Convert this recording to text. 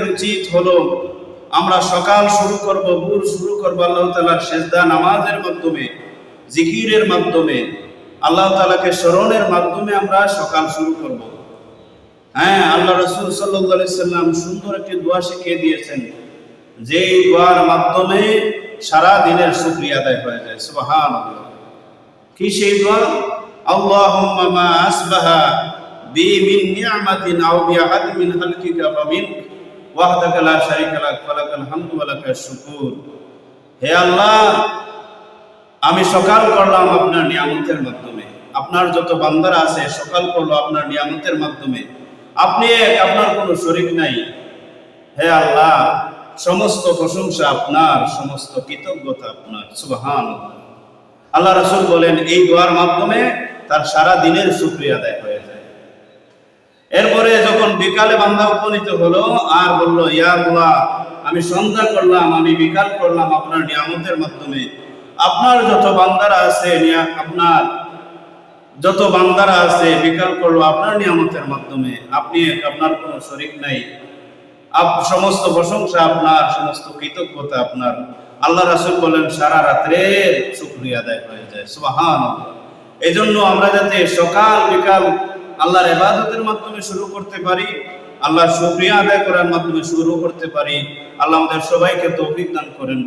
প্রত্যেকের উচিত হলো আমরা সকাল শুরু করব, ভোর শুরু করব আল্লাহ তাআলার সিজদা নামাজের মাধ্যমে, জিকিরের মাধ্যমে, আল্লাহ তাআলাকে স্মরণের মাধ্যমে আমরা সকাল শুরু করব। হ্যাঁ, আল্লাহ রাসূল সাল্লাল্লাহু আলাইহি সাল্লাম সুন্দর একটি দোয়া শিখিয়ে দিয়েছেন, যে দোয়ার মাধ্যমে সারা দিনের শুকরিয়া আদায় হয়ে যায়। সুবহানাল্লাহ। কি সেই দোয়া? আল্লাহুম্মা মা আসবাহা বি মিন নি'মাতিন আও বিআহাদ মিন খালকিকা ফামিন ওয়াহদাকা লা শারীকা লাক ফালাকাল হামদু ওয়া লাকাশ শুকুর। হে আল্লাহ, আমি সকাল করলাম আপনার নিয়ামতের মাধ্যমে, আপনার যত বান্দারা আছে সকাল করলো আপনার নিয়ামতের মাধ্যমে, আপনি এক, আপনার কোনো শরীক নাই। হে আল্লাহ, সমস্ত প্রশংসা আপনার, সমস্ত কৃতজ্ঞতা আপনার। সুবহানাল্লাহ। আল্লাহ রাসূল বলেন এই দোয়ার মাধ্যমে তার সারা দিনের শুকরিয়া আদায় হয়ে যায়। এরপরে যখন বিকালে বান্দা উপনীত হলো আর বলল, ইয়া আল্লাহ, আমি সন্ধ্যা করলাম, আমি বিকাল করলাম আপনার নিয়ামতের মাধ্যমে, আপনার যত বান্দারা আছে, আপনার যত বান্দারা আছে বিকাল করলো আপনার নিয়ামতের মাধ্যমে, আপনি এক, আপনার কোনো শরীক নাই, সমস্ত প্রশংসা আপনার, সমস্ত কৃতজ্ঞতা আপনার। আল্লাহ রাসূল বলেন সারা রাতের শুকরিয়া আদায় হয়ে যায়। সুবহানাল্লাহ। এজন্য আমরা যাতে সকাল বিকাল আল্লাহর ইবাদতের মাধ্যমে শুরু করতে পারি, আল্লাহর শুকরিয়া আদায় করার মাধ্যমে শুরু করতে পারি, আল্লাহ আমাদের সবাইকে তৌফিক দান করেন।